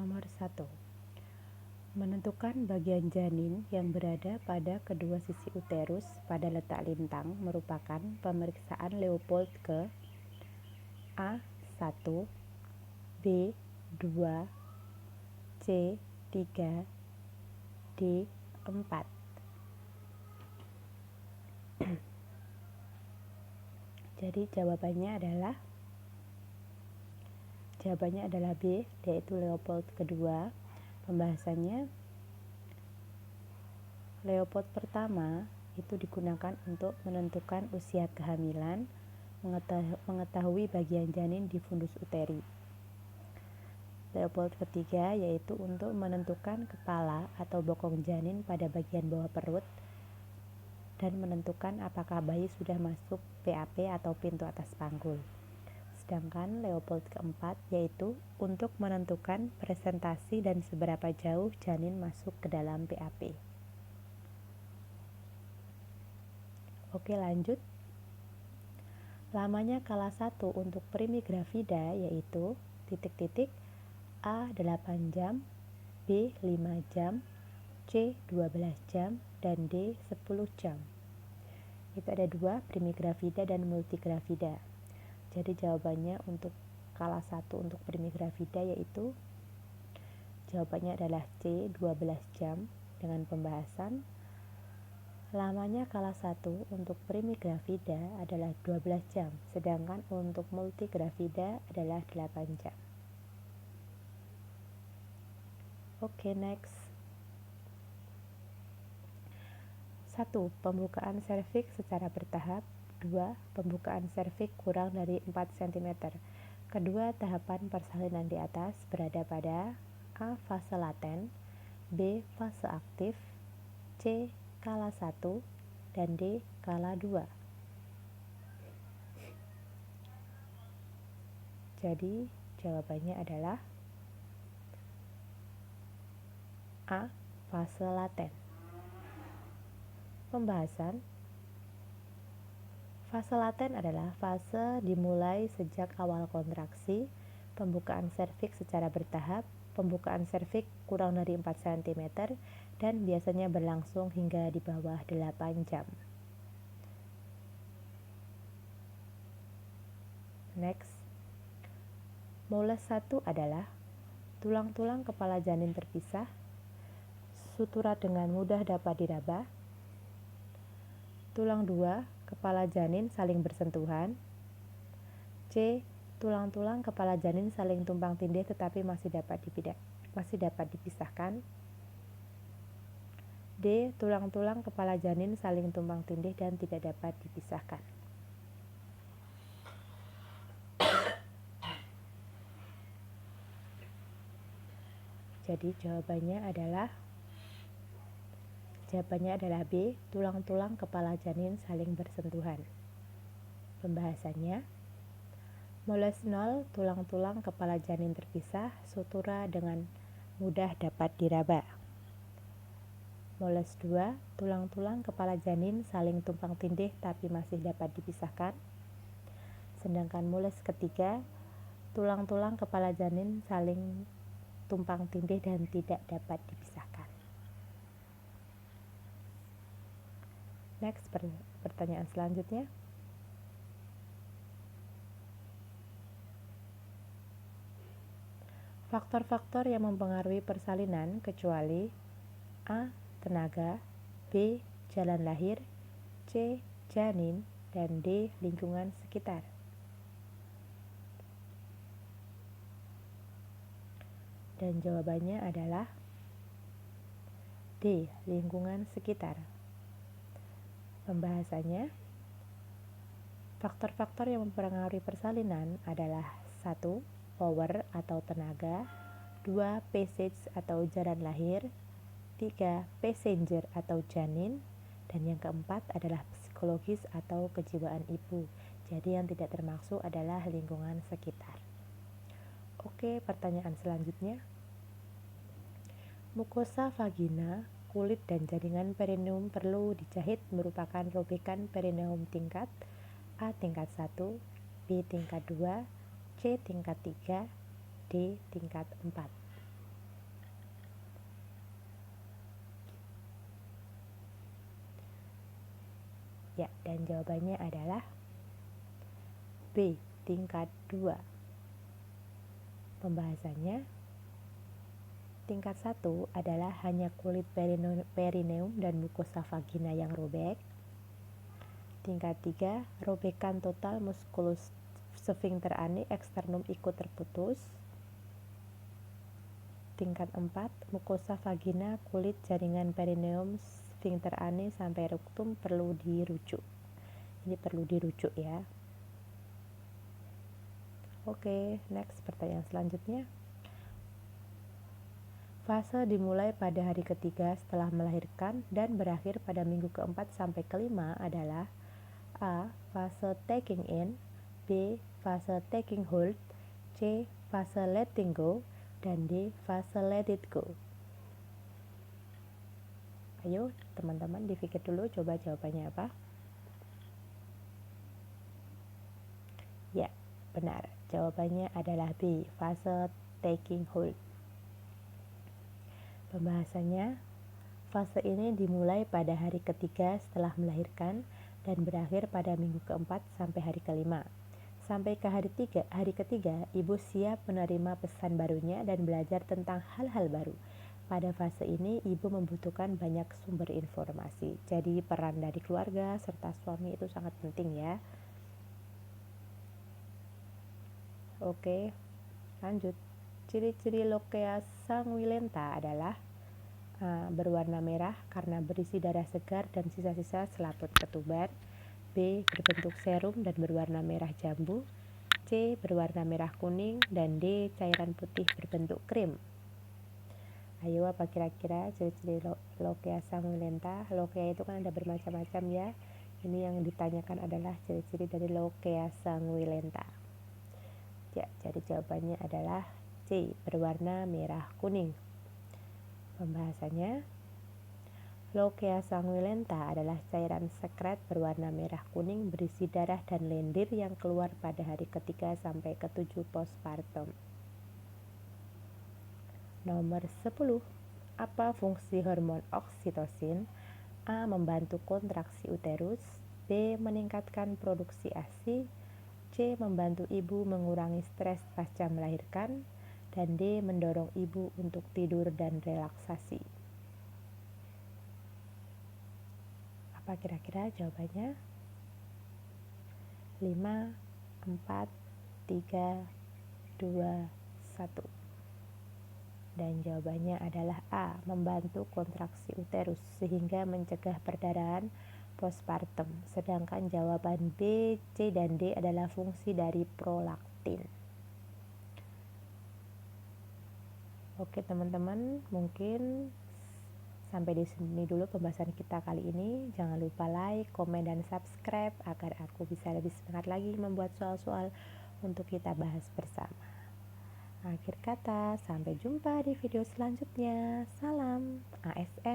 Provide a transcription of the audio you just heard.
Nomor 1. Menentukan bagian janin yang berada pada kedua sisi uterus pada letak lintang merupakan pemeriksaan Leopold ke A1, B2, C3, D4. Jadi jawabannya adalah B, yaitu Leopold kedua. Pembahasannya, Leopold pertama itu digunakan untuk menentukan usia kehamilan, mengetahui bagian janin di fundus uteri. Leopold ketiga yaitu untuk menentukan kepala atau bokong janin pada bagian bawah perut dan menentukan apakah bayi sudah masuk PAP atau pintu atas panggul. Sedangkan Leopold keempat yaitu untuk menentukan presentasi dan seberapa jauh janin masuk ke dalam PAP. Oke, lanjut. Lamanya kala 1 untuk primigravida yaitu A 8 jam, B 5 jam, C 12 jam, dan D 10 jam. Itu ada 2, primigravida dan multigravida. Jadi jawabannya untuk kala 1 untuk primigravida yaitu jawabannya adalah C 12 jam dengan pembahasan lamanya kala 1 untuk primigravida adalah 12 jam, sedangkan untuk multigravida adalah 8 jam. Oke, next. 1. Pembukaan serviks secara bertahap. 2. Pembukaan serviks kurang dari 4 cm. Kedua tahapan persalinan di atas berada pada A. Fase laten, B. Fase aktif, C. Kala 1, dan D. Kala 2. Jadi jawabannya adalah A. Fase laten. Pembahasan. Fase laten adalah fase dimulai sejak awal kontraksi, pembukaan serviks secara bertahap, pembukaan serviks kurang dari 4 cm, dan biasanya berlangsung hingga di bawah 8 jam. Next. Moles 1 adalah tulang-tulang kepala janin terpisah, sutura dengan mudah dapat diraba. Tulang 2, kepala janin saling bersentuhan. C. Tulang-tulang kepala janin saling tumpang tindih tetapi masih dapat dipisahkan. D. Tulang-tulang kepala janin saling tumpang tindih dan tidak dapat dipisahkan. Jadi jawabannya adalah B. Tulang-tulang kepala janin saling bersentuhan. Pembahasannya, moles 0, tulang-tulang kepala janin terpisah, sutura dengan mudah dapat diraba. Moles 2, tulang-tulang kepala janin saling tumpang tindih tapi masih dapat dipisahkan. Sedangkan moles ketiga, tulang-tulang kepala janin saling tumpang tindih dan tidak dapat dipisahkan. Next, pertanyaan selanjutnya. Faktor-faktor yang mempengaruhi persalinan kecuali A. Tenaga, B. Jalan lahir, C. Janin, dan D. Lingkungan sekitar. Dan jawabannya adalah D. Lingkungan sekitar. Pembahasannya, faktor-faktor yang mempengaruhi persalinan adalah 1. Power atau tenaga, 2. Passage atau jalan lahir, 3. Passenger atau janin, dan yang keempat adalah psikologis atau kejiwaan ibu. Jadi yang tidak termasuk adalah lingkungan sekitar. Oke, pertanyaan selanjutnya. Mukosa vagina, kulit dan jaringan perineum perlu dijahit merupakan robekan perineum tingkat A tingkat 1, B tingkat 2, C tingkat 3, D tingkat 4. Dan jawabannya adalah B, tingkat 2. Pembahasannya, tingkat 1 adalah hanya kulit perineum dan mukosa vagina yang robek. Tingkat 3, robekan total muskulus sphincter ani eksternum ikut terputus. Tingkat 4, mukosa vagina, kulit jaringan perineum, sphincter ani sampai rectum perlu dirujuk. Ini perlu dirujuk ya. Oke, next pertanyaan selanjutnya. Fase dimulai pada hari ketiga setelah melahirkan dan berakhir pada minggu keempat sampai kelima adalah A. Fase taking in, B. Fase taking hold, C. Fase letting go, dan D. Fase let it go. Ayo teman-teman dipikir dulu, coba jawabannya apa? Ya, benar. Jawabannya adalah B. Fase taking hold. Pembahasannya, fase ini dimulai pada hari ketiga setelah melahirkan dan berakhir pada minggu keempat sampai hari kelima. Sampai ke hari ketiga, ibu siap menerima pesan barunya dan belajar tentang hal-hal baru. Pada fase ini, ibu membutuhkan banyak sumber informasi. Jadi peran dari keluarga serta suami itu sangat penting ya. Oke, lanjut. Ciri-ciri Lochia sanguinolenta adalah A. Berwarna merah karena berisi darah segar dan sisa-sisa selaput ketuban. B. Berbentuk serum dan berwarna merah jambu. C. Berwarna merah kuning. Dan D. Cairan putih berbentuk krim. Ayo, apa kira-kira ciri-ciri Lochia sanguinolenta? Lochia itu kan ada bermacam-macam ya. Ini yang ditanyakan adalah ciri-ciri dari Lochia sanguinolenta. Ya, jadi jawabannya adalah C. Berwarna merah kuning. Pembahasannya, Lochia sanguinolenta adalah cairan sekret berwarna merah kuning berisi darah dan lendir yang keluar pada hari ketiga sampai ke-7 postpartum. Nomor 10. Apa fungsi hormon oksitosin? A. Membantu kontraksi uterus. B. Meningkatkan produksi ASI. C. Membantu ibu mengurangi stres pasca melahirkan. Dan D. Mendorong ibu untuk tidur dan relaksasi. Apa kira-kira jawabannya? 5, 4, 3, 2, 1. Dan jawabannya adalah A. Membantu kontraksi uterus sehingga mencegah perdarahan postpartum. Sedangkan jawaban B, C, dan D adalah fungsi dari prolaktin. Oke teman-teman, mungkin sampai di sini dulu pembahasan kita kali ini. Jangan lupa like, komen, dan subscribe agar aku bisa lebih semangat lagi membuat soal-soal untuk kita bahas bersama. Akhir kata, sampai jumpa di video selanjutnya. Salam ASN.